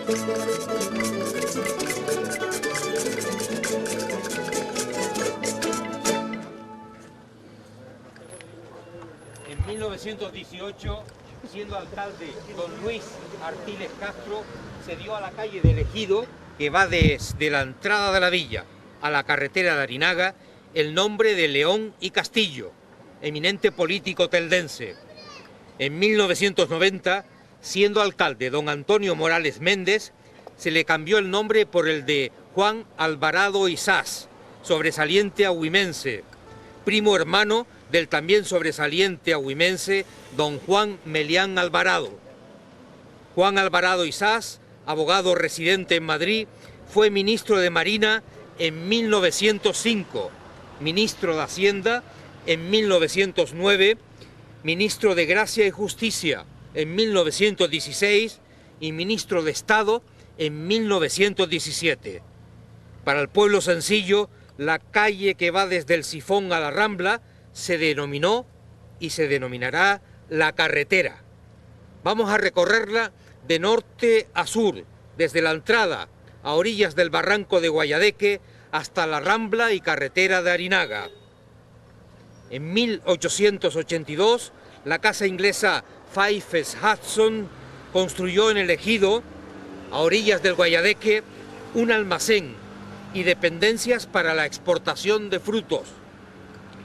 En 1918, siendo alcalde don Luis Artiles Castro, se dio a la calle del Ejido, que va desde la entrada de la villa a la carretera de Arinaga, el nombre de León y Castillo, eminente político teldense. En 1990, siendo alcalde don Antonio Morales Méndez, se le cambió el nombre por el de Juan Alvarado Isás, sobresaliente agüimense, primo hermano del también sobresaliente agüimense don Juan Melián Alvarado. Juan Alvarado Isás, abogado residente en Madrid, fue ministro de Marina en 1905, ministro de Hacienda en 1909, ministro de Gracia y Justicia en 1916 y ministro de Estado en 1917. Para el pueblo sencillo, la calle que va desde el Sifón a la Rambla se denominó y se denominará La Carretera. Vamos a recorrerla de norte a sur, desde la entrada a orillas del barranco de Guayadeque hasta la Rambla y carretera de Arinaga. En 1882, la casa inglesa Fyfes Hudson construyó en el Ejido, a orillas del Guayadeque, un almacén y dependencias para la exportación de frutos.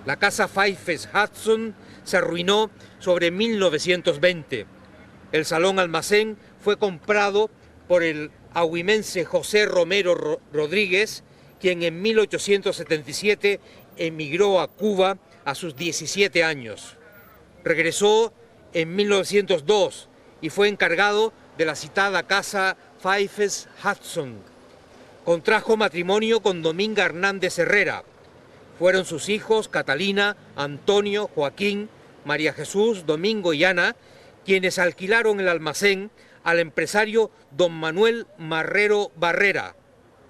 La casa Fyfes Hudson se arruinó sobre 1920. El salón almacén fue comprado por el agüimense José Romero Rodríguez, quien en 1877 emigró a Cuba a sus 17 años. Regresó en 1902 y fue encargado de la citada casa Fyfes Hudson. Contrajo matrimonio con Dominga Hernández Herrera. Fueron sus hijos Catalina, Antonio, Joaquín, María Jesús, Domingo y Ana, quienes alquilaron el almacén al empresario don Manuel Marrero Barrera.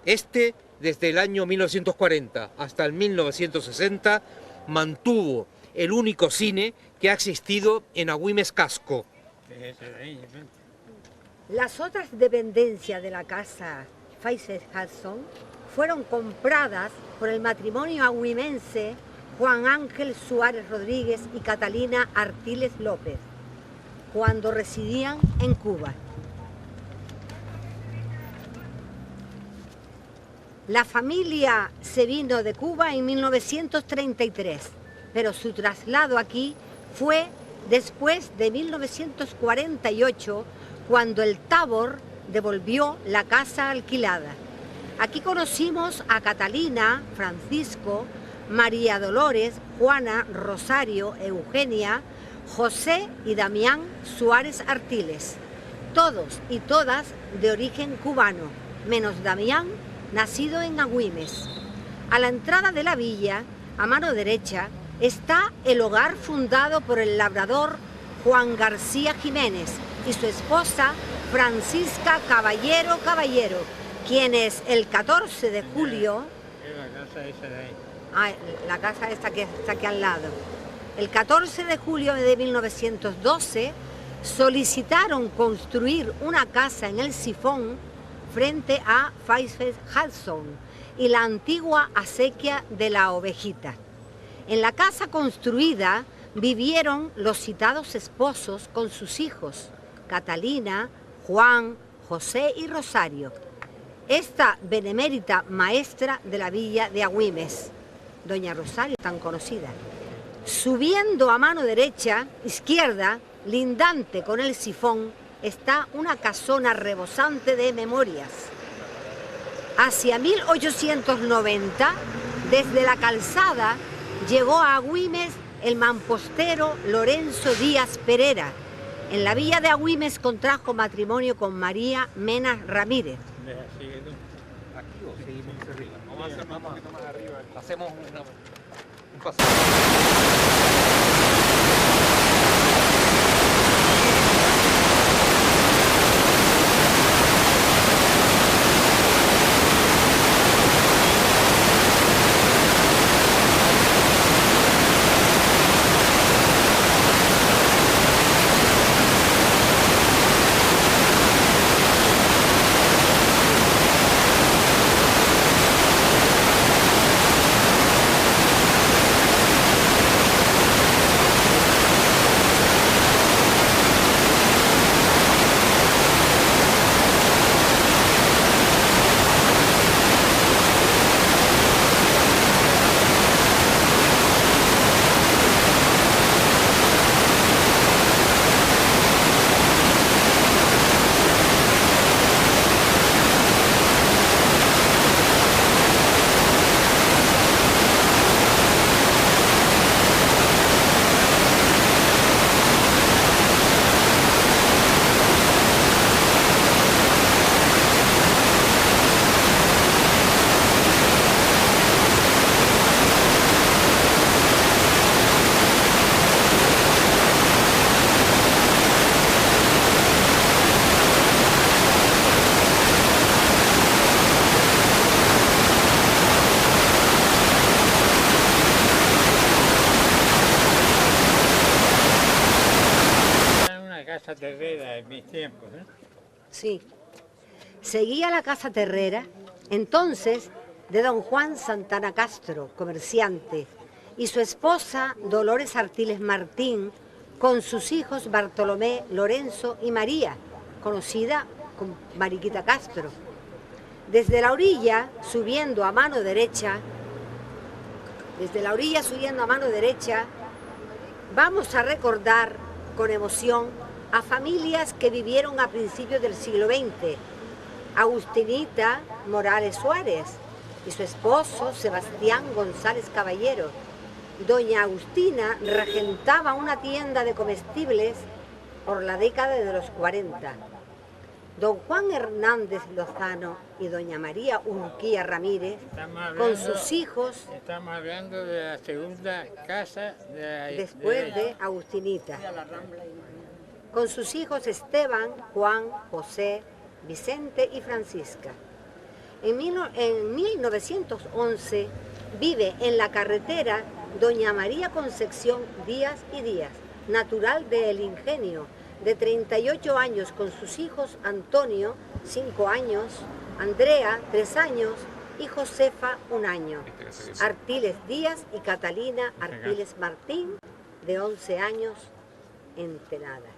Este, desde el año 1940 hasta el 1960, mantuvo el único cine que ha existido en Agüimes Casco. Las otras dependencias de la casa Fyfes Hudson fueron compradas por el matrimonio agüimense Juan Ángel Suárez Rodríguez y Catalina Artiles López, cuando residían en Cuba. La familia se vino de Cuba en 1933, pero su traslado aquí fue después de 1948, cuando el Tabor devolvió la casa alquilada. Aquí conocimos a Catalina, Francisco, María Dolores, Juana, Rosario, Eugenia, José y Damián Suárez Artiles, todos y todas de origen cubano, menos Damián, nacido en Agüimes. A la entrada de la villa, a mano derecha, está el hogar fundado por el labrador Juan García Jiménez y su esposa Francisca Caballero, quienes el 14 de julio... la casa esta que está aquí al lado. El 14 de julio de 1912 solicitaron construir una casa en el Sifón frente a Fyfes Hudson y la antigua acequia de la Ovejita. En la casa construida vivieron los citados esposos con sus hijos, Catalina, Juan, José y Rosario. Esta benemérita maestra de la villa de Agüimes, doña Rosario, tan conocida. Subiendo a mano derecha, izquierda, lindante con el Sifón, está una casona rebosante de memorias. Hacia 1890, desde la calzada, llegó a Agüimes el mampostero Lorenzo Díaz Pereira. En la villa de Agüimes contrajo matrimonio con María Mena Ramírez. ¿Aquí o seguimos arriba? Vamos a hacernos un poquito más arriba. Hacemos un paseo. casa terrera en mis tiempos, ¿eh? Sí. Seguía la casa terrera, entonces, de don Juan Santana Castro, comerciante, y su esposa Dolores Artiles Martín, con sus hijos Bartolomé, Lorenzo y María, conocida como Mariquita Castro. Desde la orilla, subiendo a mano derecha, vamos a recordar con emoción a familias que vivieron a principios del siglo XX. Agustinita Morales Suárez y su esposo Sebastián González Caballero. Doña Agustina regentaba una tienda de comestibles por la década de los 40. Don Juan Hernández Lozano y doña María Urquía Ramírez, con sus hijos... Estamos hablando de la segunda casa después de Agustinita. Con sus hijos Esteban, Juan, José, Vicente y Francisca. En 1911 vive en la carretera doña María Concepción Díaz y Díaz, natural de El Ingenio, de 38 años, con sus hijos Antonio, 5 años, Andrea, 3 años, y Josefa, 1 año. Artiles Díaz y Catalina Artiles Martín, de 11 años, en Tenada.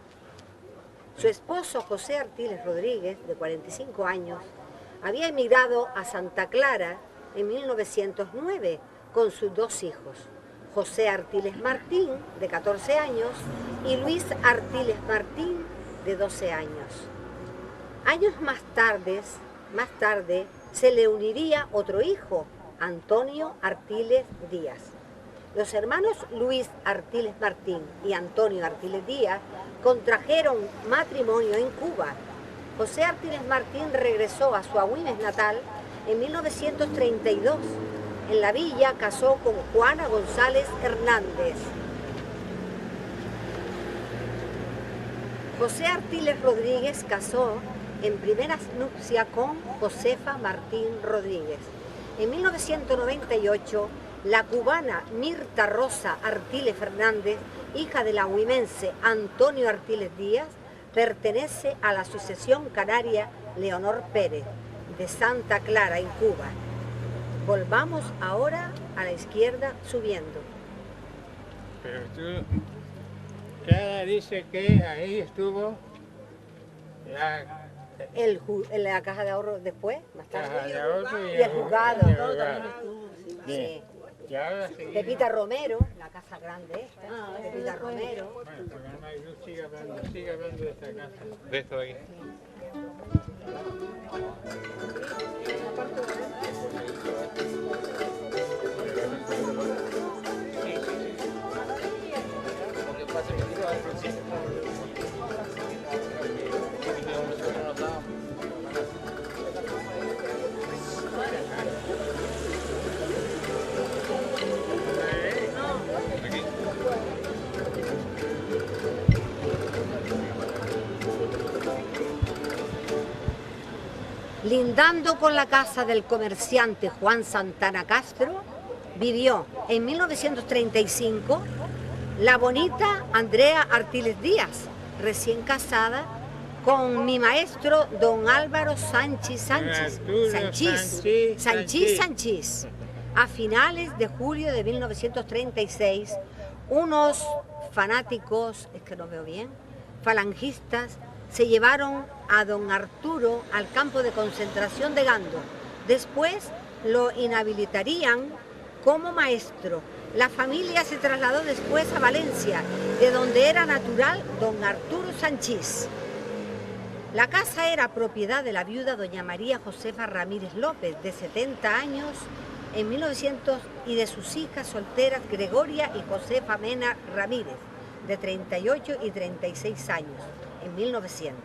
Su esposo José Artiles Rodríguez, de 45 años, había emigrado a Santa Clara en 1909 con sus 2 hijos, José Artiles Martín, de 14 años, y Luis Artiles Martín, de 12 años. Años más tarde se le uniría otro hijo, Antonio Artiles Díaz. Los hermanos Luis Artiles Martín y Antonio Artiles Díaz contrajeron matrimonio en Cuba. José Artiles Martín regresó a su Agüimes natal en 1932. En la villa casó con Juana González Hernández. José Artiles Rodríguez casó en primeras nupcias con Josefa Martín Rodríguez. En 1998, la cubana Mirta Rosa Artiles Fernández, hija del agüimense Antonio Artiles Díaz, pertenece a la Asociación Canaria Leonor Pérez, de Santa Clara, en Cuba. Volvamos ahora a la izquierda subiendo. Pero tú, Clara dice que ahí estuvo la caja de ahorro después, más tarde. Caja de ahorro Y el juzgado. Bien. Sí. Y ahora seguimos. Pepita Romero, la casa grande esta, Pepita Romero. Bueno, pero no hay luz, sigue hablando de esta casa. De esto de aquí. Lindando con la casa del comerciante Juan Santana Castro, vivió en 1935 la bonita Andrea Artiles Díaz, recién casada con mi maestro don Álvaro Sanchís. A finales de julio de 1936, unos fanáticos, es que no veo bien, falangistas, se llevaron a don Arturo al campo de concentración de Gando. Después lo inhabilitarían como maestro. La familia se trasladó después a Valencia, de donde era natural don Arturo Sanchís. La casa era propiedad de la viuda doña María Josefa Ramírez López, de 70 años, en 1900, y de sus hijas solteras Gregoria y Josefa Mena Ramírez, de 38 y 36 años, en 1900.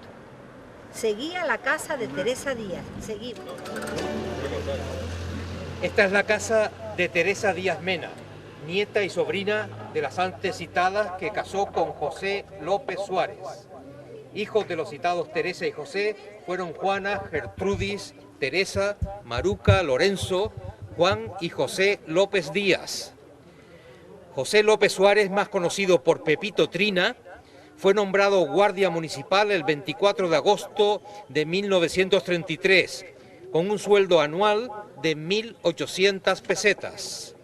Seguía la casa de Teresa Díaz. Seguimos. Esta es la casa de Teresa Díaz Mena, nieta y sobrina de las antes citadas, que casó con José López Suárez. Hijos de los citados Teresa y José fueron Juana, Gertrudis, Teresa, Maruca, Lorenzo, Juan y José López Díaz. José López Suárez, más conocido por Pepito Trina, Fue nombrado guardia municipal el 24 de agosto de 1933, con un sueldo anual de 1.800 pesetas.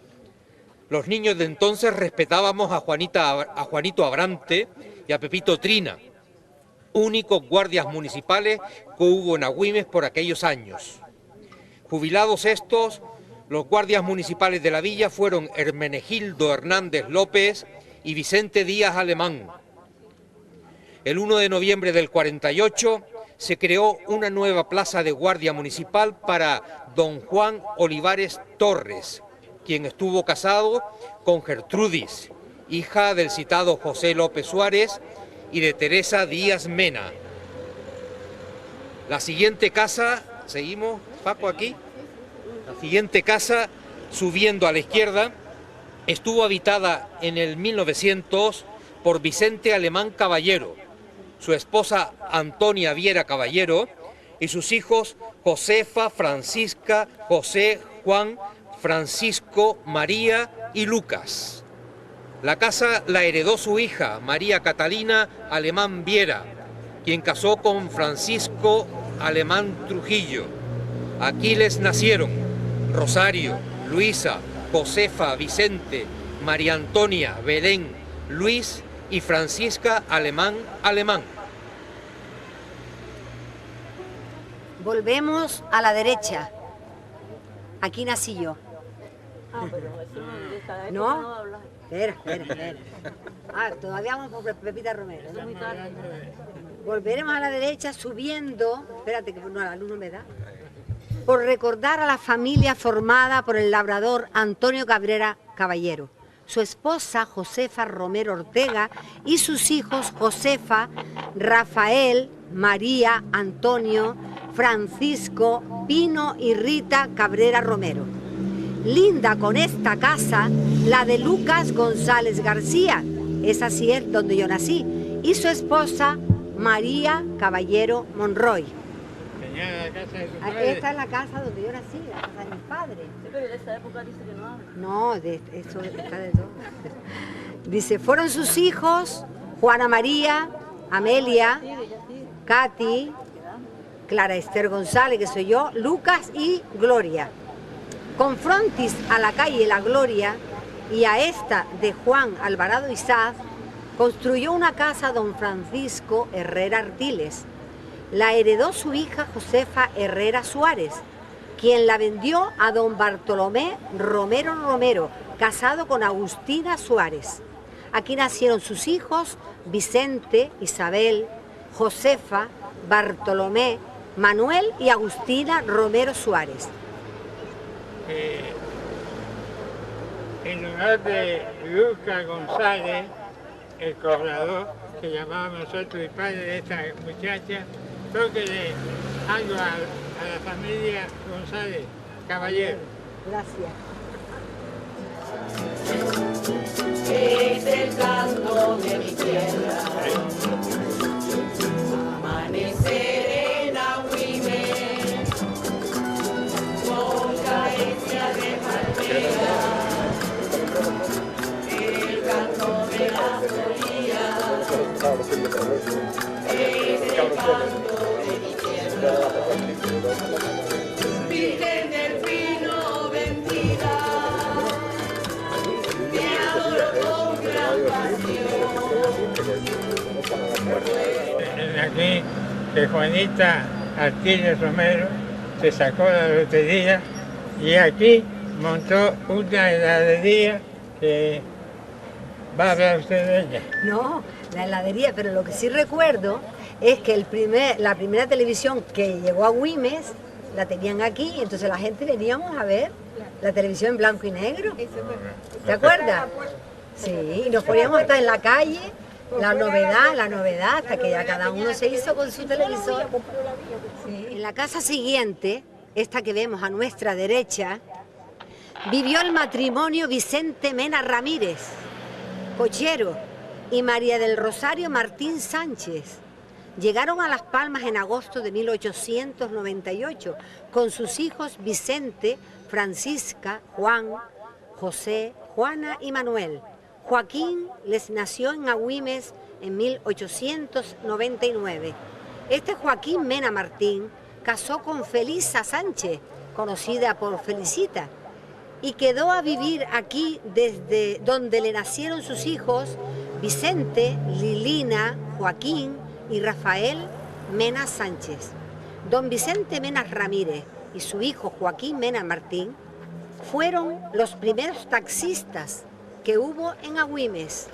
Los niños de entonces respetábamos a Juanito Abrante y a Pepito Trina, únicos guardias municipales que hubo en Agüimes por aquellos años. Jubilados estos, los guardias municipales de la villa fueron Hermenegildo Hernández López y Vicente Díaz Alemán. El 1 de noviembre del 48 se creó una nueva plaza de guardia municipal para don Juan Olivares Torres, quien estuvo casado con Gertrudis, hija del citado José López Suárez y de Teresa Díaz Mena. La siguiente casa, seguimos, Paco, aquí. La siguiente casa, subiendo a la izquierda, estuvo habitada en el 1900 por Vicente Alemán Caballero, su esposa Antonia Viera Caballero y sus hijos Josefa, Francisca, José, Juan, Francisco, María y Lucas. La casa la heredó su hija, María Catalina Alemán Viera, quien casó con Francisco Alemán Trujillo. Aquí les nacieron Rosario, Luisa, Josefa, Vicente, María Antonia, Belén, Luis y Francisca Alemán. Volvemos a la derecha. Aquí nací yo. Pero eso no, de esa época ¿No? no hablas. Espera. Todavía vamos por Pepita Romero. Es muy tarde. Volveremos a la derecha subiendo, espérate que no, la luz no me da, por recordar a la familia formada por el labrador Antonio Cabrera Caballero, su esposa Josefa Romero Ortega y sus hijos Josefa, Rafael, María, Antonio, Francisco, Pino y Rita Cabrera Romero. Linda con esta casa la de Lucas González García, esa sí es donde yo nací, y su esposa María Caballero Monroy. Tenía la casa de su padre. Esta es la casa donde yo nací, la casa de mis padres. Sí, pero de esa época dice que no habla. No, eso está de todo. Dice, fueron sus hijos Juana María, Amelia, Sigue, ya sigue. Katy, Clara Esther González, que soy yo, Lucas y Gloria. Con frontis a la calle La Gloria y a esta de Juan Alvarado Izaz, construyó una casa don Francisco Herrera Artiles. La heredó su hija Josefa Herrera Suárez, quien la vendió a don Bartolomé Romero, casado con Agustina Suárez. Aquí nacieron sus hijos Vicente, Isabel, Josefa, Bartolomé, Manuel y Agustina Romero Suárez. En lugar de Lucas González, el cobrador, que llamábamos nosotros el padre de esta muchacha, tóquele algo a la familia González Caballero. Gracias. Es el canto de mi tierra, amanecer en Agüimes, con carencia de palmera, el canto de las colillas, es el canto de mi tierra, Virgen del Pino bendita. Aquí que Juanita Artiles Romero se sacó la lotería y aquí montó una heladería que va a hablar usted de ella. No, la heladería, pero lo que sí recuerdo es que la primera televisión que llegó a Güimes la tenían aquí, y entonces la gente veníamos a ver la televisión en blanco y negro. ¿Te acuerdas? Sí, y nos poníamos hasta en la calle, la novedad, hasta que ya cada uno se hizo con su televisor. Sí. En la casa siguiente, esta que vemos a nuestra derecha, vivió el matrimonio Vicente Mena Ramírez, cochero, y María del Rosario Martín Sánchez. Llegaron a Las Palmas en agosto de 1898 con sus hijos Vicente, Francisca, Juan, José, Juana y Manuel. Joaquín les nació en Agüimes en 1899. Este Joaquín Mena Martín casó con Felisa Sánchez, conocida por Felicita, y quedó a vivir aquí desde donde le nacieron sus hijos Vicente, Lilina, Joaquín y Rafael Mena Sánchez. Don Vicente Mena Ramírez y su hijo Joaquín Mena Martín fueron los primeros taxistas que hubo en Agüimes.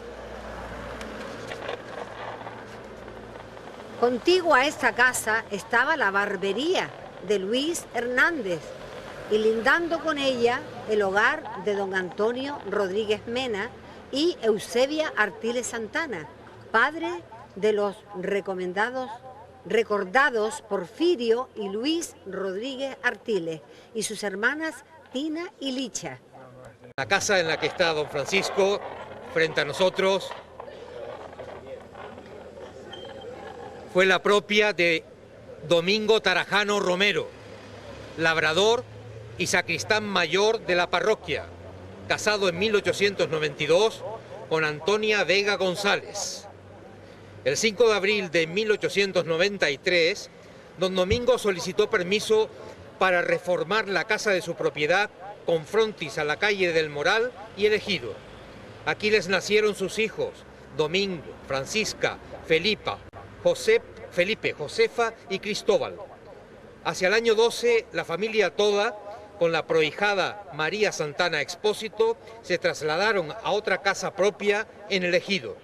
Contiguo a esta casa estaba la barbería de Luis Hernández y lindando con ella el hogar de don Antonio Rodríguez Mena y Eusebia Artiles Santana, padre de los recordados Porfirio y Luis Rodríguez Artiles y sus hermanas Tina y Licha. La casa en la que está don Francisco, frente a nosotros, fue la propia de Domingo Tarajano Romero, labrador y sacristán mayor de la parroquia, casado en 1892 con Antonia Vega González. El 5 de abril de 1893, don Domingo solicitó permiso para reformar la casa de su propiedad con frontis a la calle del Moral y el Ejido. Aquí les nacieron sus hijos, Domingo, Francisca, Felipe, Josefa y Cristóbal. Hacia el año 12, la familia toda, con la prohijada María Santana Expósito, se trasladaron a otra casa propia en el Ejido.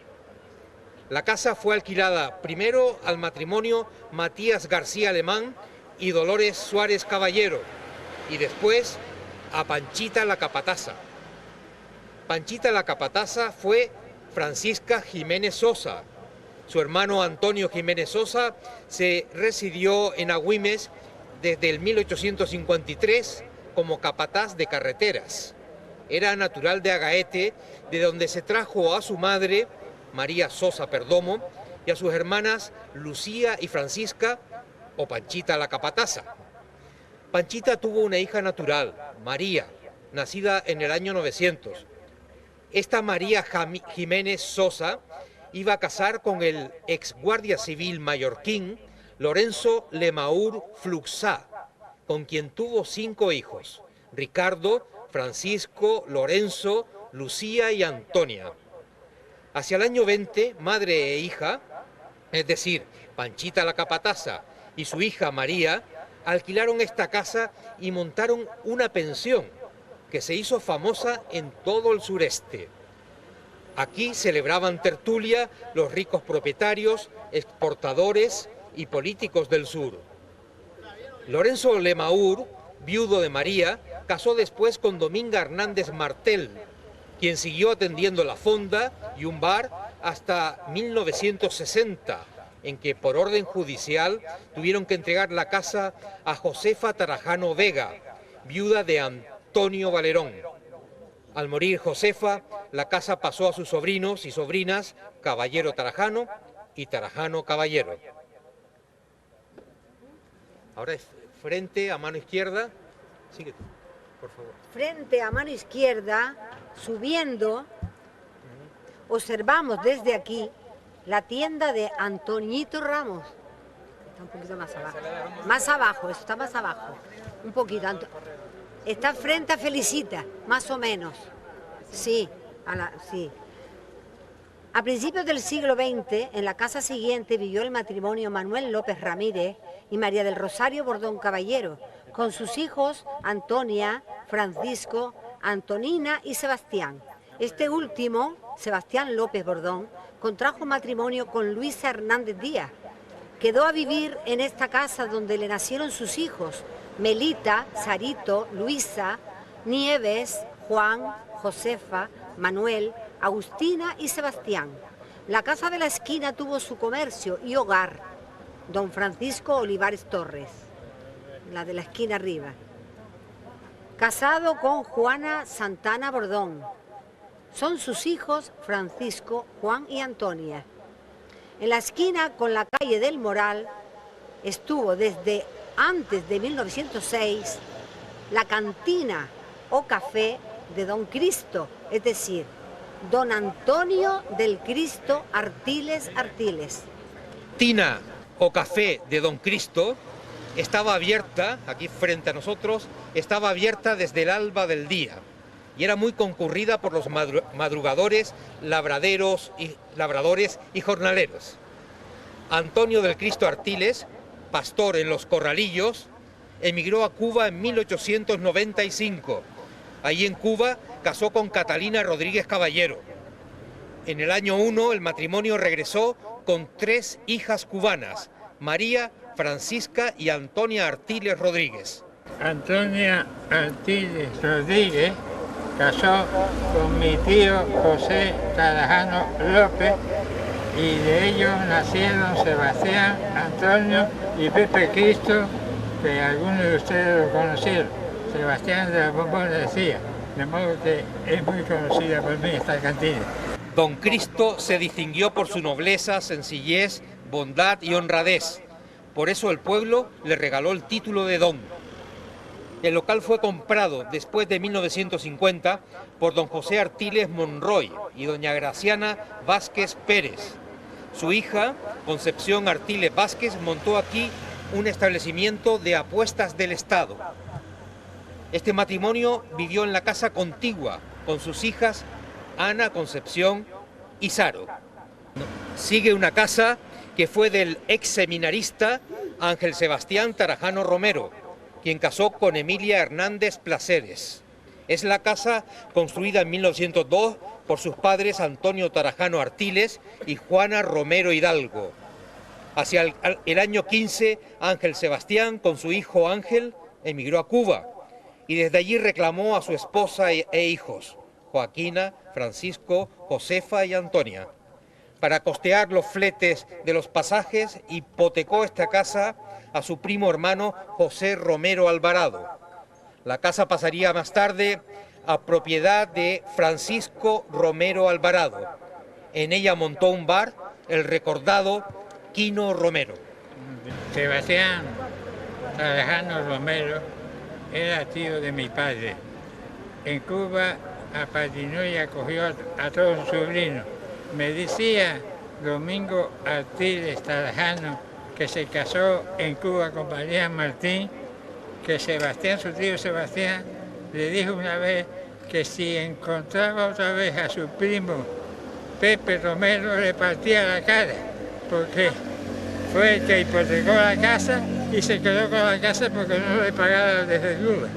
La casa fue alquilada primero al matrimonio Matías García Alemán y Dolores Suárez Caballero, y después a Panchita la Capataza. Panchita la Capataza fue Francisca Jiménez Sosa. Su hermano Antonio Jiménez Sosa se residió en Agüimes desde el 1853 como capataz de carreteras. Era natural de Agaete, de donde se trajo a su madre, María Sosa Perdomo, y a sus hermanas Lucía y Francisca, o Panchita la Capataza. Panchita tuvo una hija natural, María, nacida en el año 900. Esta María Jiménez Sosa iba a casar con el ex guardia civil mallorquín Lorenzo Lemaur Fluxá, con quien tuvo 5 hijos, Ricardo, Francisco, Lorenzo, Lucía y Antonia. Hacia el año 20, madre e hija, es decir, Panchita la Capataza y su hija María, alquilaron esta casa y montaron una pensión que se hizo famosa en todo el sureste. Aquí celebraban tertulia los ricos propietarios, exportadores y políticos del sur. Lorenzo Lemaur, viudo de María, casó después con Dominga Hernández Martel, quien siguió atendiendo la fonda y un bar hasta 1960, en que por orden judicial tuvieron que entregar la casa a Josefa Tarajano Vega, viuda de Antonio Valerón. Al morir Josefa, la casa pasó a sus sobrinos y sobrinas Caballero Tarajano y Tarajano Caballero. Ahora es frente a mano izquierda. Sigue tú, por favor. Frente a mano izquierda, subiendo, observamos desde aquí la tienda de Antoñito Ramos. Está un poquito más abajo. Más abajo, eso está más abajo. Un poquito. Está frente a Felicita, más o menos. Sí, sí. A principios del siglo XX, en la casa siguiente vivió el matrimonio Manuel López Ramírez y María del Rosario Bordón Caballero, con sus hijos Antonia, Francisco, Antonina y Sebastián. Este último, Sebastián López Bordón, contrajo matrimonio con Luisa Hernández Díaz. Quedó a vivir en esta casa donde le nacieron sus hijos, Melita, Sarito, Luisa, Nieves, Juan, Josefa, Manuel, Agustina y Sebastián. La casa de la esquina tuvo su comercio y hogar, don Francisco Olivares Torres, la de la esquina arriba. Casado con Juana Santana Bordón. Son sus hijos Francisco, Juan y Antonia. En la esquina con la calle del Moral estuvo desde antes de 1906 la cantina o café de Don Cristo, es decir, don Antonio del Cristo Artiles Artiles. Tina o café de Don Cristo estaba abierta, aquí frente a nosotros, estaba abierta desde el alba del día y era muy concurrida por los madrugadores, labradores y jornaleros. Antonio del Cristo Artiles, pastor en Los Corralillos, emigró a Cuba en 1895. Allí en Cuba casó con Catalina Rodríguez Caballero. En el año 1 el matrimonio regresó con 3 hijas cubanas, María, Francisca y Antonia Artiles Rodríguez. Antonia Artiles Rodríguez casó con mi tío José Tarajano López y de ellos nacieron Sebastián, Antonio y Pepe Cristo, que algunos de ustedes lo conocieron. Sebastián de la Bombona decía, de modo que es muy conocida por mí esta cantina. Don Cristo se distinguió por su nobleza, sencillez, bondad y honradez. Por eso el pueblo le regaló el título de Don. El local fue comprado después de 1950 por don José Artiles Monroy y doña Graciana Vázquez Pérez. Su hija, Concepción Artiles Vázquez, montó aquí un establecimiento de apuestas del Estado. Este matrimonio vivió en la casa contigua con sus hijas Ana, Concepción y Saro. Sigue una casa que fue del ex seminarista Ángel Sebastián Tarajano Romero, quien casó con Emilia Hernández Placeres. Es la casa construida en 1902 por sus padres Antonio Tarajano Artiles y Juana Romero Hidalgo. Hacia el año 15, Ángel Sebastián, con su hijo Ángel, emigró a Cuba y desde allí reclamó a su esposa e hijos, Joaquina, Francisco, Josefa y Antonia. Para costear los fletes de los pasajes, hipotecó esta casa a su primo hermano José Romero Alvarado. La casa pasaría más tarde a propiedad de Francisco Romero Alvarado. En ella montó un bar, el recordado Quino Romero. Sebastián Tarajano Romero era tío de mi padre. En Cuba apadrinó y acogió a todos sus sobrinos. Me decía Domingo Artiles Tarajano, que se casó en Cuba con María Martín, que Sebastián, su tío Sebastián, le dijo una vez que si encontraba otra vez a su primo Pepe Romero le partía la cara, porque fue el que hipotecó la casa y se quedó con la casa porque no le pagaba desde Cuba.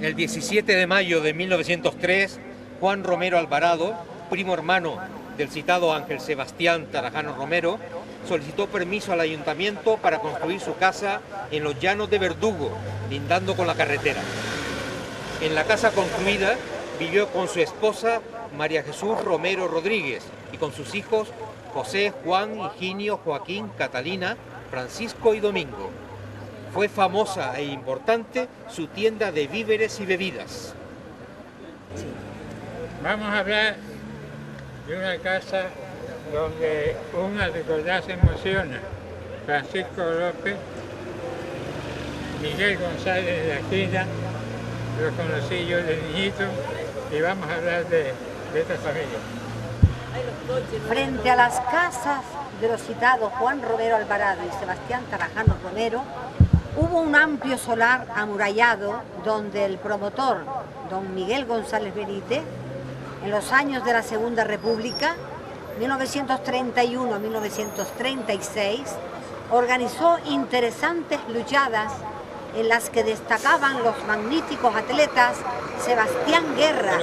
El 17 de mayo de 1903, Juan Romero Alvarado, primo hermano del citado Ángel Sebastián Tarajano Romero, solicitó permiso al ayuntamiento para construir su casa en los llanos de Verdugo, lindando con la carretera. En la casa construida vivió con su esposa María Jesús Romero Rodríguez y con sus hijos José, Juan, Higinio, Joaquín, Catalina, Francisco y Domingo. Fue famosa e importante su tienda de víveres y bebidas. Vamos a hablar de una casa donde una recordar se emociona. Francisco López, Miguel González de la esquina, los conocí yo de niñito y vamos a hablar de esta familia. Frente a las casas de los citados Juan Romero Alvarado y Sebastián Tarajano Romero, hubo un amplio solar amurallado donde el promotor, don Miguel González Benítez, en los años de la Segunda República, 1931-1936, organizó interesantes luchadas en las que destacaban los magníficos atletas Sebastián Guerra,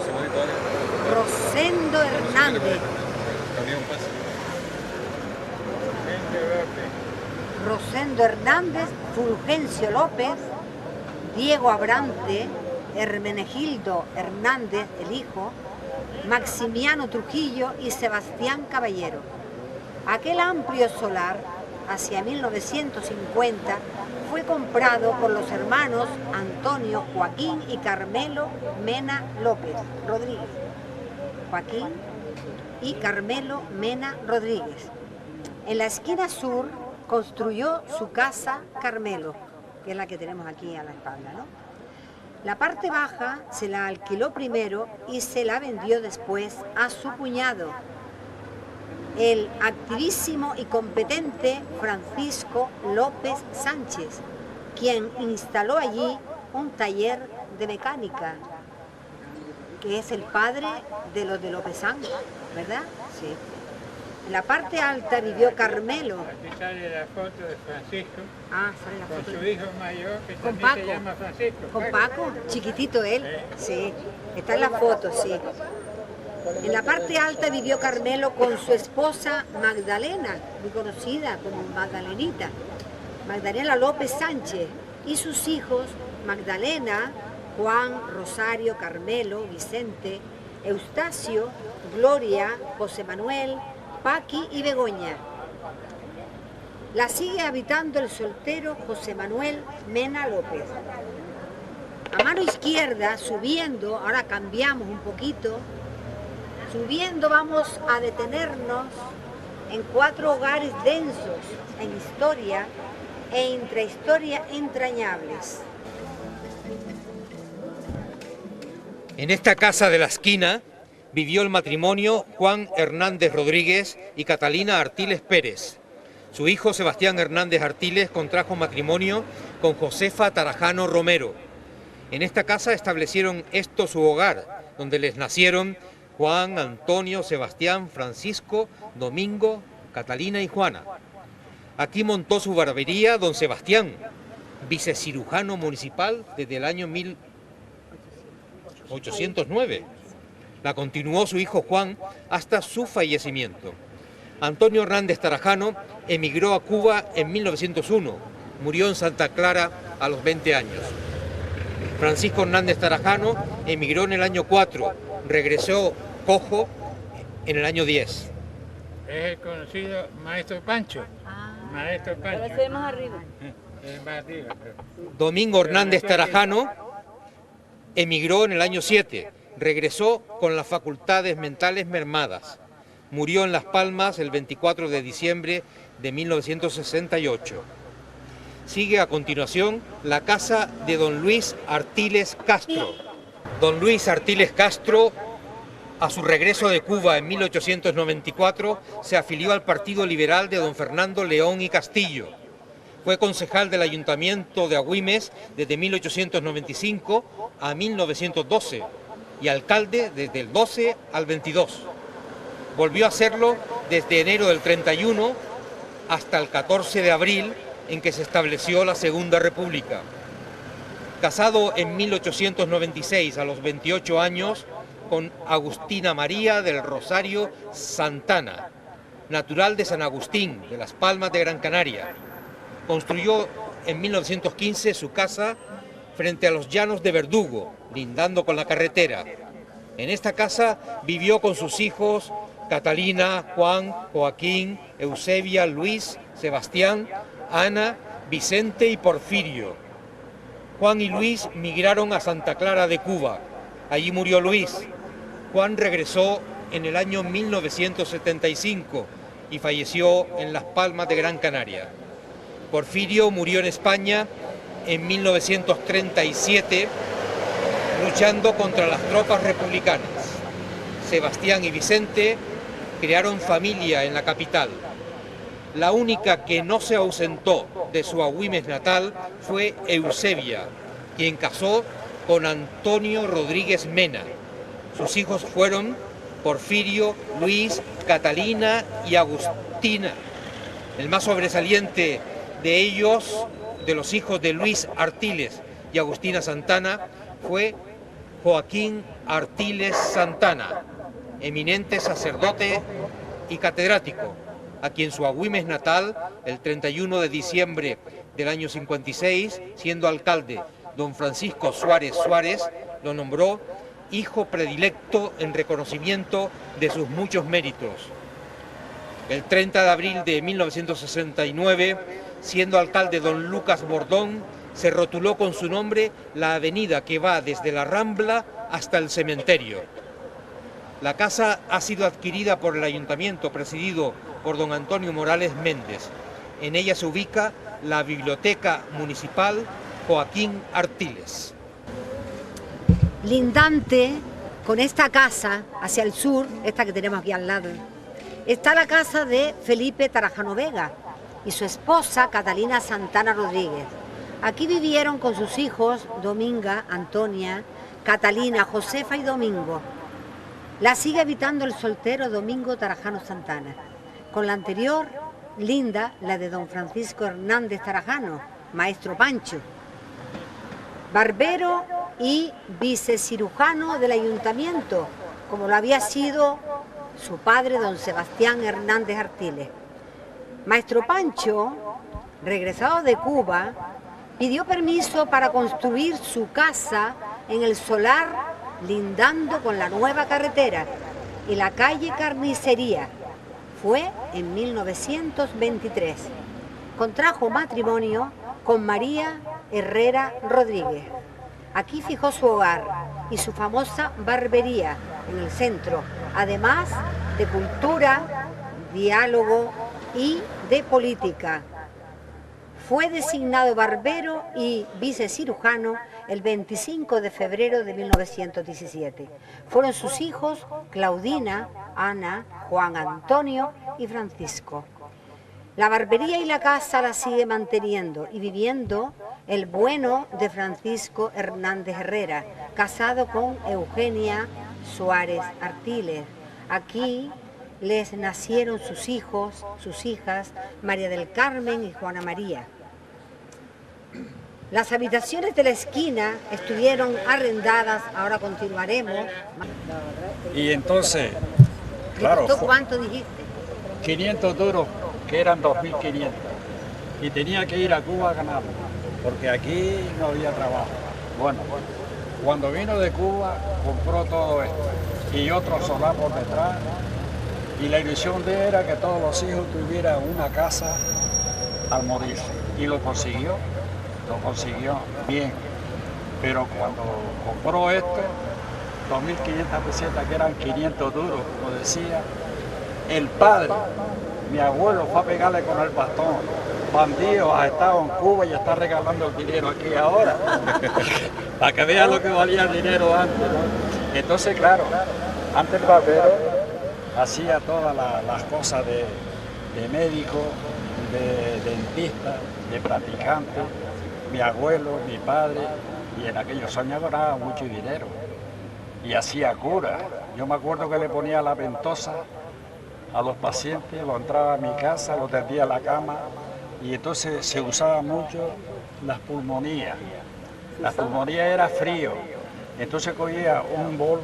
Rosendo Hernández, Fulgencio López, Diego Abrante, Hermenegildo Hernández, el hijo, Maximiano Trujillo y Sebastián Caballero. Aquel amplio solar, hacia 1950, fue comprado por los hermanos Antonio, Joaquín y Carmelo Mena López Rodríguez. Joaquín y Carmelo Mena Rodríguez. En la esquina sur construyó su casa Carmelo, que es la que tenemos aquí a la espalda, ¿no? La parte baja se la alquiló primero y se la vendió después a su cuñado, el activísimo y competente Francisco López Sánchez, quien instaló allí un taller de mecánica, que es el padre de los de López Sánchez, ¿verdad? Sí. En la parte alta vivió Carmelo. Aquí sale la foto de Francisco Ah, sale la con foto. su hijo mayor, que Con también se Paco. llama Francisco. Con Paco, chiquitito él, sí. Está en la foto, sí. En la parte alta vivió Carmelo con su esposa Magdalena, muy conocida como Magdalenita, Magdalena López Sánchez, y sus hijos Magdalena, Juan, Rosario, Carmelo, Vicente, Eustacio, Gloria, José Manuel, Paqui y Begoña. La sigue habitando el soltero José Manuel Mena López. A mano izquierda, subiendo, ahora cambiamos un poquito, subiendo vamos a detenernos en 4 hogares densos en historia e intrahistoria entrañables. En esta casa de la esquina vivió el matrimonio Juan Hernández Rodríguez y Catalina Artiles Pérez. Su hijo Sebastián Hernández Artiles contrajo matrimonio con Josefa Tarajano Romero. En esta casa establecieron estos su hogar, donde les nacieron Juan, Antonio, Sebastián, Francisco, Domingo, Catalina y Juana. Aquí montó su barbería don Sebastián, vicecirujano municipal desde el año 1809. La continuó su hijo Juan hasta su fallecimiento. Antonio Hernández Tarajano emigró a Cuba en 1901, murió en Santa Clara a los 20 años. Francisco Hernández Tarajano emigró en el año 4, regresó cojo en el año 10. Es el conocido Maestro Pancho. Maestro Pancho. Parece más arriba. Es más arriba, pero... Domingo Hernández Tarajano emigró en el año 7, regresó con las facultades mentales mermadas. Murió en Las Palmas el 24 de diciembre de 1968. Sigue a continuación la casa de don Luis Artiles Castro. Don Luis Artiles Castro, a su regreso de Cuba en 1894, se afilió al Partido Liberal de don Fernando León y Castillo. Fue concejal del Ayuntamiento de Agüimes desde 1895 a 1912 y alcalde desde el 12 al 22. Volvió a hacerlo desde enero del 31 hasta el 14 de abril, en que se estableció la Segunda República. Casado en 1896 a los 28 años con Agustina María del Rosario Santana, natural de San Agustín, de Las Palmas de Gran Canaria. Construyó en 1915 su casa frente a los llanos de Verdugo, lindando con la carretera. En esta casa vivió con sus hijos Catalina, Juan, Joaquín, Eusebia, Luis, Sebastián, Ana, Vicente y Porfirio. Juan y Luis migraron a Santa Clara de Cuba. Allí murió Luis. Juan regresó en el año 1975 y falleció en Las Palmas de Gran Canaria. Porfirio murió en España en 1937 luchando contra las tropas republicanas. Sebastián y Vicente crearon familia en la capital. La única que no se ausentó de su Agüimes natal fue Eusebia, quien casó con Antonio Rodríguez Mena. Sus hijos fueron Porfirio, Luis, Catalina y Agustina. El más sobresaliente de ellos, de los hijos de Luis Artiles y Agustina Santana, fue Joaquín Artiles Santana, eminente sacerdote y catedrático, a quien su Agüimes natal, el 31 de diciembre del año 56, siendo alcalde don Francisco Suárez Suárez, lo nombró hijo predilecto en reconocimiento de sus muchos méritos. El 30 de abril de 1969, siendo alcalde don Lucas Bordón, se rotuló con su nombre la avenida que va desde la Rambla hasta el cementerio. La casa ha sido adquirida por el ayuntamiento presidido por don Antonio Morales Méndez. En ella se ubica la Biblioteca Municipal Joaquín Artiles. Lindante con esta casa hacia el sur, esta que tenemos aquí al lado, está la casa de Felipe Tarajano Vega y su esposa Catalina Santana Rodríguez. Aquí vivieron con sus hijos Dominga, Antonia, Catalina, Josefa y Domingo. La sigue habitando el soltero Domingo Tarajano Santana. Con la anterior, Linda, la de don Francisco Hernández Tarajano, maestro Pancho, barbero y vicecirujano del ayuntamiento, como lo había sido su padre, don Sebastián Hernández Artiles. Maestro Pancho, regresado de Cuba, pidió permiso para construir su casa en el solar lindando con la nueva carretera y la calle Carnicería. Fue en 1923. Contrajo matrimonio con María Herrera Rodríguez. Aquí fijó su hogar y su famosa barbería en el centro, además de cultura, diálogo y de política. Fue designado barbero y vicecirujano el 25 de febrero de 1917. Fueron sus hijos Claudina, Ana, Juan Antonio y Francisco. La barbería y la casa la sigue manteniendo y viviendo el bueno de Francisco Hernández Herrera, casado con Eugenia Suárez Artiles. Aquí les nacieron sus hijos, sus hijas, María del Carmen y Juana María. Las habitaciones de la esquina estuvieron arrendadas, ahora continuaremos. Y entonces, claro, ¿Cuánto dijiste? 500 duros, que eran 2.500. Y tenía que ir a Cuba a ganarlo, porque aquí no había trabajo. Bueno, cuando vino de Cuba, compró todo esto y otro solar por detrás. Y la ilusión de él era que todos los hijos tuvieran una casa al morirse. Y lo consiguió bien. Pero cuando compró esto, 2.500 pesetas, que eran 500 duros, como decía, el padre, mi abuelo, fue a pegarle con el bastón. Bandido, has estado en Cuba y está regalando el dinero aquí ahora. Para que vean lo que valía el dinero antes, ¿no? Entonces, claro, antes el barbero hacía todas las cosas de médico, de dentista, de practicante, mi abuelo, mi padre, y en aquellos años ganaba mucho dinero. Y hacía cura. Yo me acuerdo que le ponía la ventosa a los pacientes, lo entraba a mi casa, lo tendía a la cama, y entonces se usaba mucho las pulmonías. La pulmonía era frío, entonces cogía un bol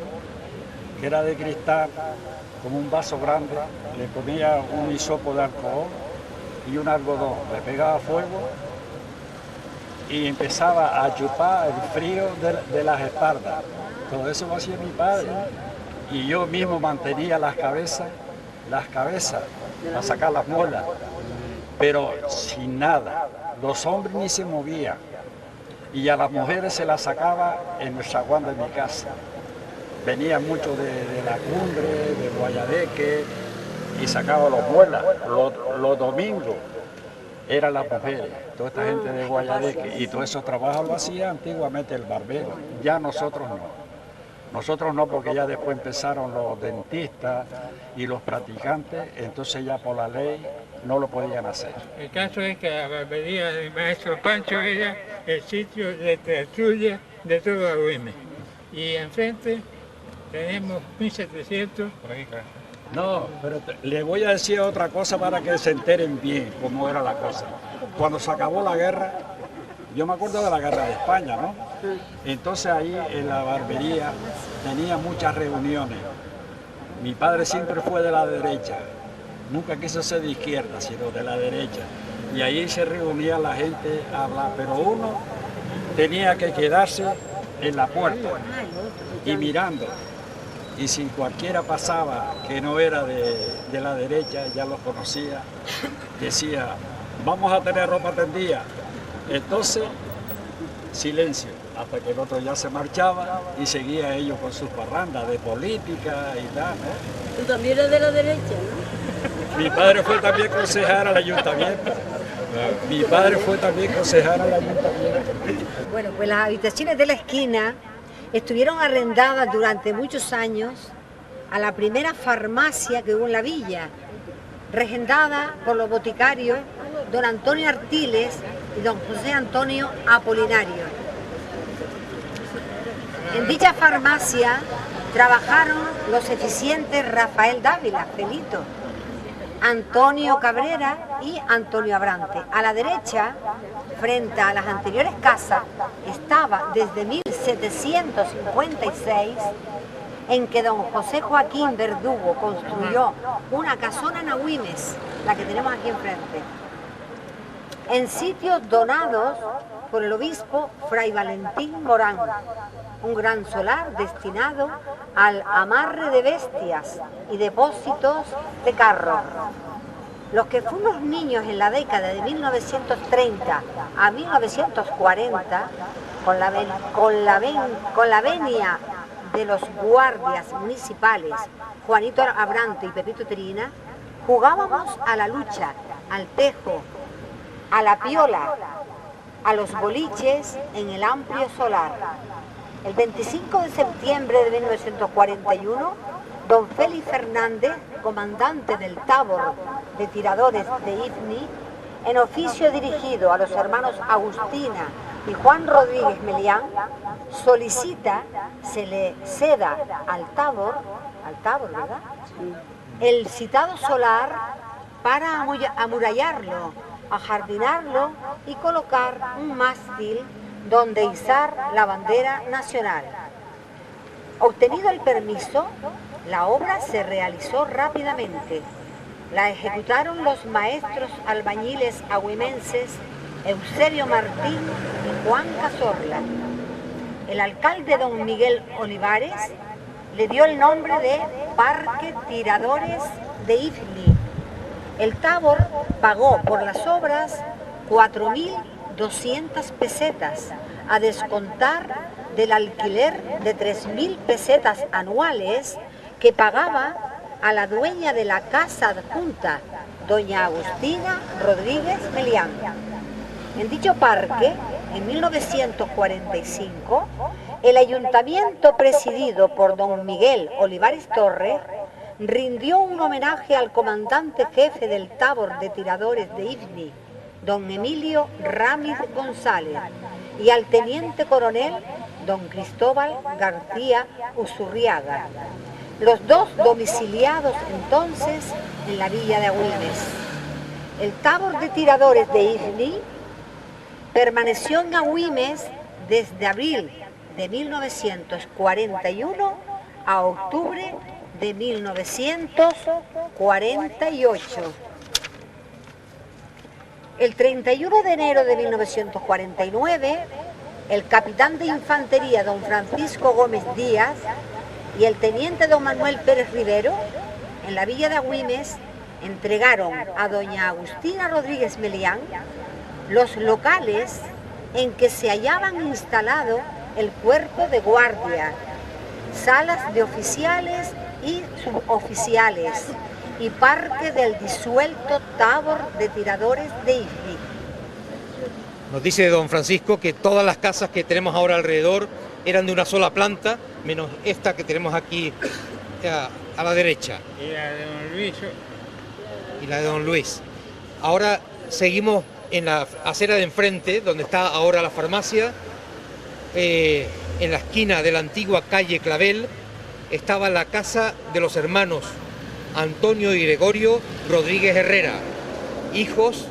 que era de cristal, como un vaso grande, le ponía un hisopo de alcohol y un algodón, le pegaba fuego y empezaba a chupar el frío de las espaldas. Todo eso lo hacía mi padre. Y yo mismo mantenía las cabezas para sacar las muelas, pero sin nada. Los hombres ni se movían y a las mujeres se las sacaba en el zaguán de mi casa. Venían muchos de la Cumbre, de Guayadeque, y sacaban las muelas. Los domingos eran las mujeres, toda esta gente de Guayadeque, y todos esos trabajos lo hacía antiguamente el barbero. Ya nosotros no. Nosotros no, porque ya después empezaron los dentistas y los practicantes, entonces ya por la ley no lo podían hacer. El caso es que la barbería del maestro Pancho era el sitio de tertulia de todo Agüime. Y enfrente tenemos 1700. No, pero le voy a decir otra cosa para que se enteren bien cómo era la cosa. Cuando se acabó la guerra, yo me acuerdo de la guerra de España, ¿no? Entonces ahí en la barbería tenía muchas reuniones. Mi padre siempre fue de la derecha, nunca quiso ser de izquierda, sino de la derecha. Y ahí se reunía la gente a hablar, pero uno tenía que quedarse en la puerta y mirando. Y si cualquiera pasaba que no era de la derecha, ya lo conocía, decía, vamos a tener ropa tendida. Entonces, silencio, hasta que el otro ya se marchaba y seguía ellos con sus parrandas de política y tal, ¿no? Tú también eres de la derecha, ¿no? Mi padre fue también concejal al ayuntamiento. Mi padre fue también concejal al ayuntamiento. Bueno, pues las habitaciones de la esquina estuvieron arrendadas durante muchos años a la primera farmacia que hubo en la villa, regentada por los boticarios don Antonio Artiles y don José Antonio Apolinario. En dicha farmacia trabajaron los eficientes Rafael Dávila, Felito, Antonio Cabrera y Antonio Abrante. A la derecha, frente a las anteriores casas, estaba desde 1756 en que don José Joaquín Verdugo construyó una casona en Agüimes, la que tenemos aquí enfrente, en sitios donados por el obispo Fray Valentín Morán, un gran solar destinado al amarre de bestias y depósitos de carros. Los que fuimos niños en la década de 1930 a 1940, con la venia de los guardias municipales Juanito Abrante y Pepito Trina, jugábamos a la lucha, al tejo, a la piola, a los boliches en el amplio solar. El 25 de septiembre de 1941, don Félix Fernández, comandante del Tabor de Tiradores de Ifni, en oficio dirigido a los hermanos Agustina y Juan Rodríguez Melián, solicita se le ceda al Tabor, ¿verdad? El citado solar para amurallarlo, ajardinarlo y colocar un mástil donde izar la bandera nacional. Obtenido el permiso, la obra se realizó rápidamente. La ejecutaron los maestros albañiles agüimenses Eusebio Martín y Juan Cazorla. El alcalde don Miguel Olivares le dio el nombre de Parque Tiradores de Ifni. El Tabor pagó por las obras 4.200 pesetas, a descontar del alquiler de 3.000 pesetas anuales que pagaba a la dueña de la casa adjunta, doña Agustina Rodríguez Melián. En dicho parque, en 1945, el ayuntamiento presidido por don Miguel Olivares Torres rindió un homenaje al comandante jefe del Tabor de Tiradores de Ifni, don Emilio Rámiz González, y al teniente coronel don Cristóbal García Usurriaga, los dos domiciliados entonces en la villa de Agüimes. El Tabor de Tiradores de Ifni permaneció en Agüimes desde abril de 1941 a octubre de 1948. El 31 de enero de 1949, el capitán de infantería don Francisco Gómez Díaz y el teniente don Manuel Pérez Rivero, en la villa de Agüimes, entregaron a doña Agustina Rodríguez Melián los locales en que se hallaban instalado el cuerpo de guardia, salas de oficiales y suboficiales y parque del disuelto Tabor de Tiradores de Ifni. Nos dice don Francisco que todas las casas que tenemos ahora alrededor eran de una sola planta, menos esta que tenemos aquí a la derecha. Y la de don Luis. Y la de don Luis. Ahora seguimos en la acera de enfrente, donde está ahora la farmacia. En la esquina de la antigua calle Clavel estaba la casa de los hermanos Antonio y Gregorio Rodríguez Herrera, hijos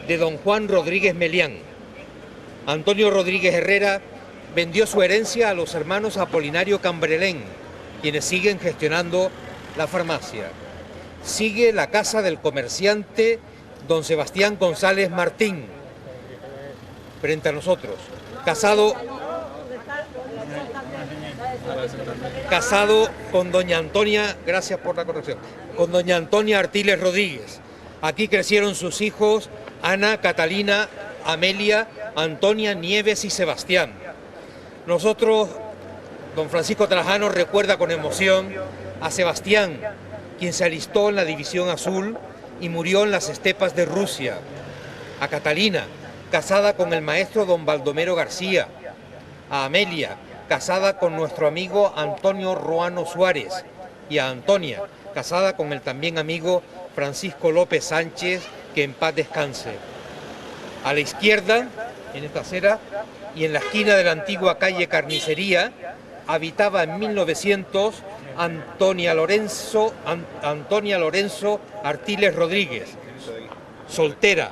de don Juan Rodríguez Melián. Antonio Rodríguez Herrera vendió su herencia a los hermanos Apolinario Cambrelén, quienes siguen gestionando la farmacia. Sigue la casa del comerciante don Sebastián González Martín, frente a nosotros, casado con doña Antonia, gracias por la corrección, con doña Antonia Artiles Rodríguez. Aquí crecieron sus hijos Ana, Catalina, Amelia, Antonia, Nieves y Sebastián. Nosotros, don Francisco Trajano recuerda con emoción a Sebastián, quien se alistó en la División Azul y murió en las estepas de Rusia. A Catalina, casada con el maestro don Baldomero García. A Amelia, casada con nuestro amigo Antonio Ruano Suárez, y a Antonia, casada con el también amigo Francisco López Sánchez, que en paz descanse. A la izquierda, en esta acera, y en la esquina de la antigua calle Carnicería, habitaba en 1900 Antonia Lorenzo Artiles Rodríguez, soltera,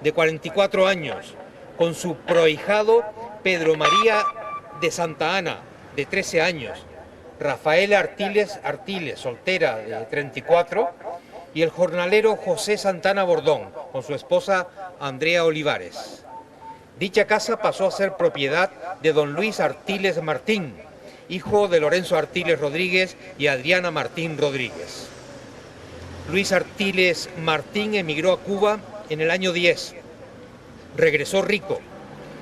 de 44 años, con su prohijado Pedro María de Santa Ana, de 13 años, Rafaela Artiles, soltera, de 34, y el jornalero José Santana Bordón, con su esposa Andrea Olivares. Dicha casa pasó a ser propiedad de don Luis Artiles Martín, hijo de Lorenzo Artiles Rodríguez y Adriana Martín Rodríguez. Luis Artiles Martín emigró a Cuba en el año 10. Regresó rico.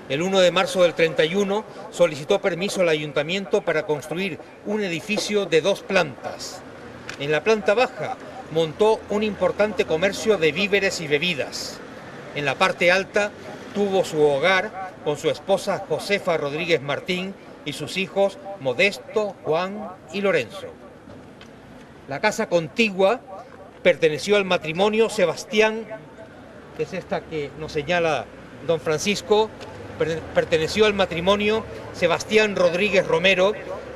El 1 de marzo del 31 solicitó permiso al ayuntamiento para construir un edificio de 2 plantas. En la planta baja montó un importante comercio de víveres y bebidas. En la parte alta tuvo su hogar con su esposa Josefa Rodríguez Martín y sus hijos Modesto, Juan y Lorenzo. La casa contigua perteneció al matrimonio Sebastián, que es esta que nos señala don Francisco, perteneció al matrimonio Sebastián Rodríguez Romero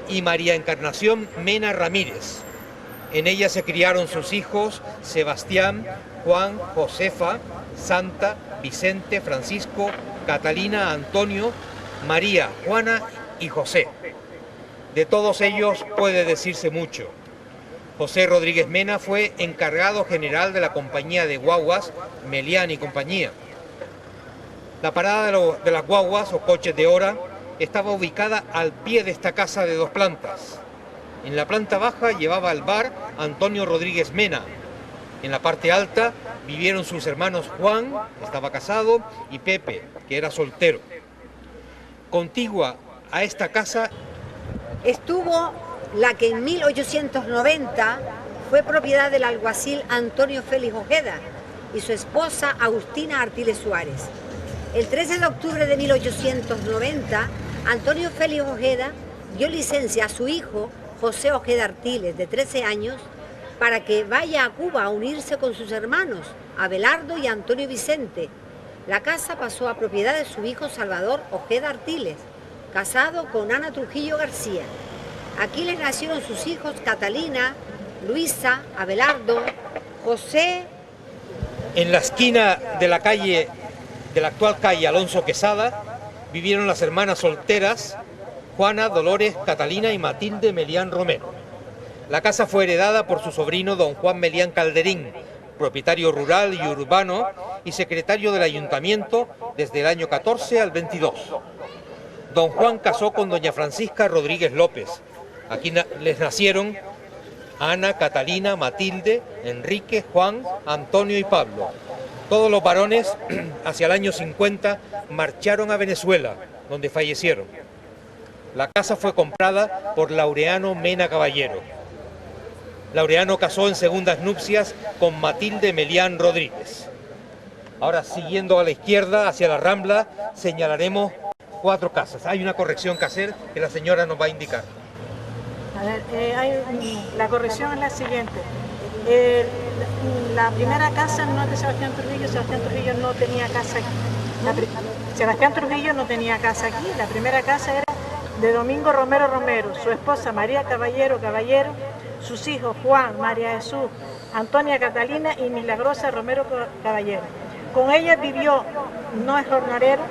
y María Encarnación Mena Ramírez. En ella se criaron sus hijos Sebastián, Juan, Josefa, Santa, Vicente, Francisco, Catalina, Antonio, María, Juana y José. De todos ellos puede decirse mucho. José Rodríguez Mena fue encargado general de la compañía de guaguas Melián y compañía. La parada de las guaguas o coches de hora estaba ubicada al pie de esta casa de 2 plantas. En la planta baja llevaba el bar Antonio Rodríguez Mena. En la parte alta vivieron sus hermanos Juan, que estaba casado, y Pepe, que era soltero. Contigua a esta casa estuvo la que en 1890 fue propiedad del alguacil Antonio Félix Ojeda y su esposa Agustina Artiles Suárez. El 13 de octubre de 1890, Antonio Félix Ojeda dio licencia a su hijo José Ojeda Artiles, de 13 años, para que vaya a Cuba a unirse con sus hermanos, Abelardo y Antonio Vicente. La casa pasó a propiedad de su hijo Salvador Ojeda Artiles, casado con Ana Trujillo García. Aquí les nacieron sus hijos Catalina, Luisa, Abelardo, José. En la esquina de la calle, de la actual calle Alonso Quesada, vivieron las hermanas solteras Juana, Dolores, Catalina y Matilde Melián Romero. La casa fue heredada por su sobrino don Juan Melián Calderín, propietario rural y urbano y secretario del ayuntamiento desde el año 14 al 22. Don Juan casó con doña Francisca Rodríguez López. Aquí les nacieron Ana, Catalina, Matilde, Enrique, Juan, Antonio y Pablo. Todos los varones, hacia el año 50, marcharon a Venezuela, donde fallecieron. La casa fue comprada por Laureano Mena Caballero. Laureano casó en segundas nupcias con Matilde Melián Rodríguez. Ahora, siguiendo a la izquierda, hacia la Rambla, señalaremos 4 casas. Hay una corrección que hacer que la señora nos va a indicar. A ver, la corrección es la siguiente. La primera casa no es de Sebastián Trujillo no tenía casa aquí. Sebastián Trujillo no tenía casa aquí, la primera casa era de Domingo Romero Romero, su esposa María Caballero, sus hijos Juan, María Jesús, Antonia Catalina y Milagrosa Romero Caballero. Con ella vivió, no es jornalero,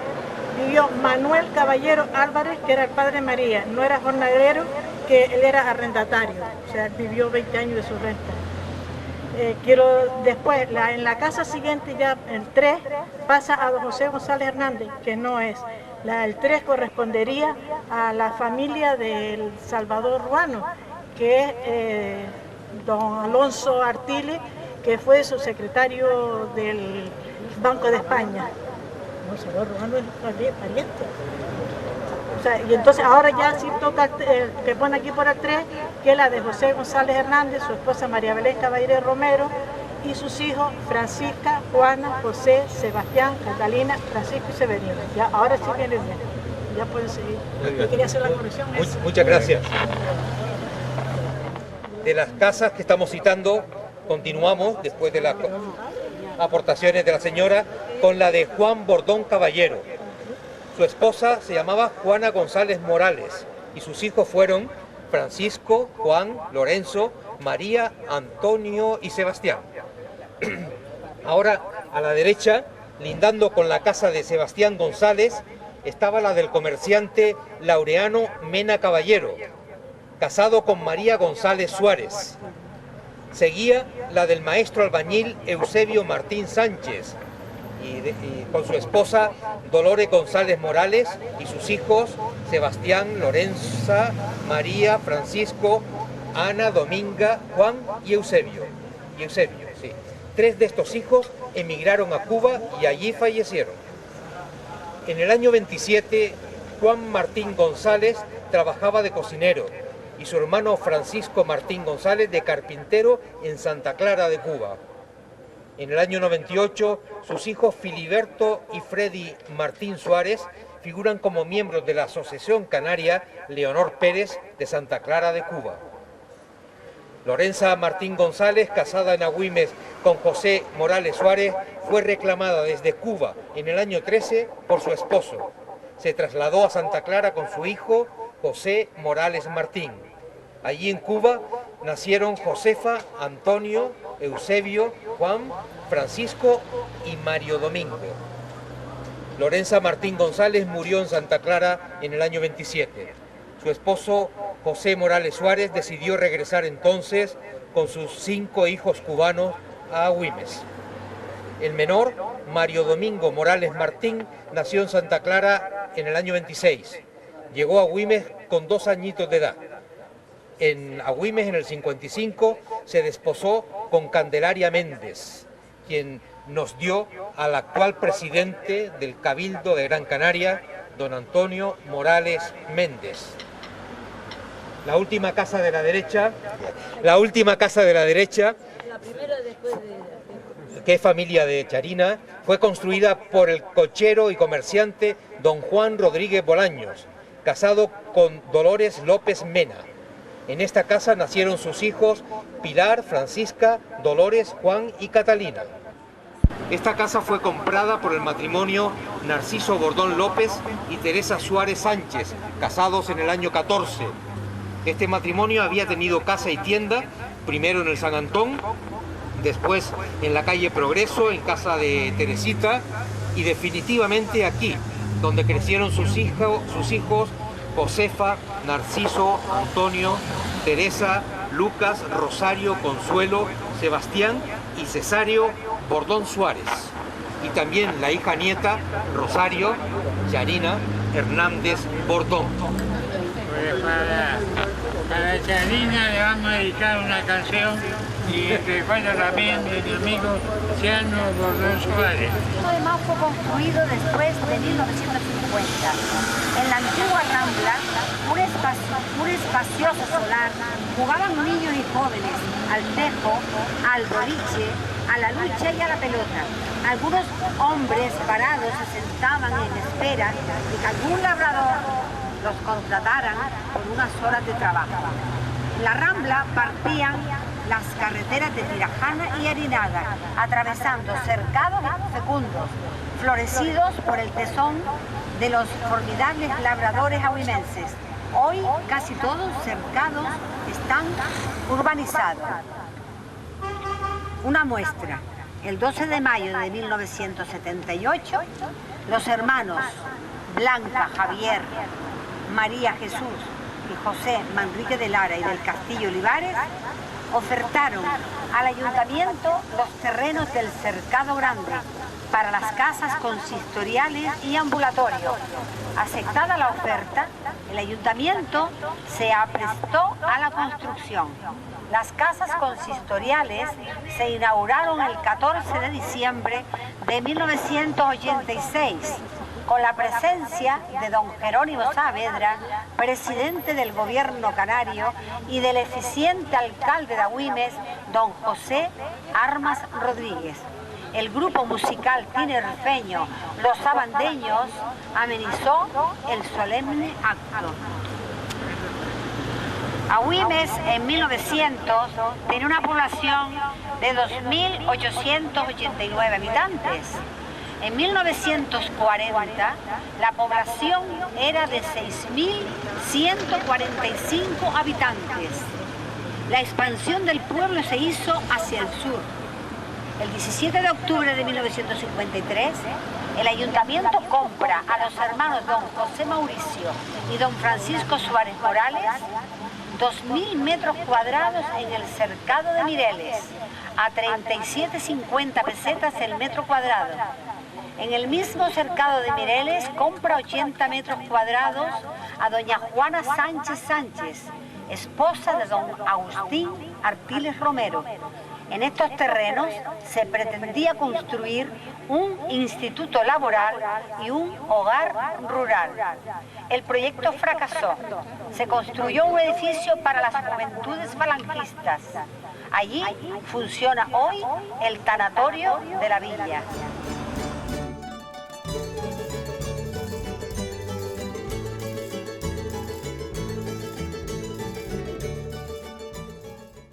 vivió Manuel Caballero Álvarez, que era el padre de María, no era jornalero, que él era arrendatario, o sea, vivió 20 años de su renta. Después, en la casa siguiente, ya el 3, pasa a don José González Hernández, que no es. El 3 correspondería a la familia del Salvador Ruano, que es don Alonso Artiles, que fue su secretario del Banco de España. No, Salvador Ruano es pariente. O sea, y entonces ahora ya sí toca que pone aquí por el 3, que es la de José González Hernández, su esposa María Belén Caballero Romero y sus hijos Francisca, Juana, José, Sebastián, Catalina, Francisco y Severino. Ya, ahora sí viene bien. ya pueden seguir. Yo quería hacer la corrección. Muchas gracias. De las casas que estamos citando, continuamos, después de las aportaciones de la señora, con la de Juan Bordón Caballero. Su esposa se llamaba Juana González Morales y sus hijos fueron Francisco, Juan, Lorenzo, María, Antonio y Sebastián. Ahora, a la derecha, lindando con la casa de Sebastián González, estaba la del comerciante Laureano Mena Caballero, casado con María González Suárez. Seguía la del maestro albañil Eusebio Martín Sánchez, y con su esposa Dolores González Morales y sus hijos Sebastián, Lorenza, María, Francisco, Ana, Dominga, Juan y Eusebio. Sí. 3 de estos hijos emigraron a Cuba y allí fallecieron. En el año 27, Juan Martín González trabajaba de cocinero y su hermano Francisco Martín González de carpintero en Santa Clara de Cuba. En el año 98, sus hijos Filiberto y Freddy Martín Suárez figuran como miembros de la Asociación Canaria Leonor Pérez de Santa Clara de Cuba. Lorenza Martín González, casada en Agüimes con José Morales Suárez, fue reclamada desde Cuba en el año 13 por su esposo. Se trasladó a Santa Clara con su hijo José Morales Martín. Allí en Cuba nacieron Josefa, Antonio, Eusebio, Juan, Francisco y Mario Domingo. Lorenza Martín González murió en Santa Clara en el año 27. Su esposo José Morales Suárez decidió regresar entonces con sus 5 hijos cubanos a Agüimes. El menor, Mario Domingo Morales Martín, nació en Santa Clara en el año 26. Llegó a Agüimes con 2 añitos de edad. En Agüimes, en el 55, se desposó con Candelaria Méndez, quien nos dio al actual presidente del Cabildo de Gran Canaria, don Antonio Morales Méndez. La última casa de la derecha, La primera después de... que es familia de Charina, fue construida por el cochero y comerciante don Juan Rodríguez Bolaños, casado con Dolores López Mena. En esta casa nacieron sus hijos Pilar, Francisca, Dolores, Juan y Catalina. Esta casa fue comprada por el matrimonio Narciso Bordón López y Teresa Suárez Sánchez, casados en el año 14. Este matrimonio había tenido casa y tienda, primero en el San Antón, después en la calle Progreso, en casa de Teresita, y definitivamente aquí, donde crecieron sus hijos Josefa, Narciso, Antonio, Teresa, Lucas, Rosario, Consuelo, Sebastián y Cesario Bordón Suárez. Y también la hija nieta Rosario Charina Hernández Bordón. Pues para Charina le vamos a dedicar una canción y recuerdo también de mi amigo Ciano Bordón Suárez. Además fue construido después de 1950. En la antigua Rambla, un espacioso solar, jugaban niños y jóvenes al tejo, al boliche, a la lucha y a la pelota. Algunos hombres parados se sentaban en espera de que algún labrador los contrataran por unas horas de trabajo. En la Rambla partían las carreteras de Tirajana y Arinaga, atravesando cercados fecundos, florecidos por el tesón de los formidables labradores agüimenses. Hoy casi todos cercados están urbanizados. Una muestra. El 12 de mayo de 1978, los hermanos Blanca Javier, María Jesús y José Manrique de Lara y del Castillo Olivares ofertaron al ayuntamiento los terrenos del Cercado Grande para las casas consistoriales y ambulatorios. Aceptada la oferta, el ayuntamiento se aprestó a la construcción. Las casas consistoriales se inauguraron el 14 de diciembre de 1986, con la presencia de don Jerónimo Saavedra, presidente del gobierno canario, y del eficiente alcalde de Agüimes, don José Armas Rodríguez. el grupo musical tinerfeño Los Abandeños amenizó el solemne acto. Agüimes en 1900 tenía una población de 2.889 habitantes. En 1940 la población era de 6.145 habitantes. La expansión del pueblo se hizo hacia el sur. El 17 de octubre de 1953, el ayuntamiento compra a los hermanos don José Mauricio y don Francisco Suárez Morales 2.000 metros cuadrados en el cercado de Mireles, a 37,50 pesetas el metro cuadrado. En el mismo cercado de Mireles compra 80 metros cuadrados a doña Juana Sánchez Sánchez, esposa de don Agustín Artiles Romero. En estos terrenos se pretendía construir un instituto laboral y un hogar rural. El proyecto fracasó. Se construyó un edificio para las juventudes falangistas. Allí funciona hoy el tanatorio de la villa.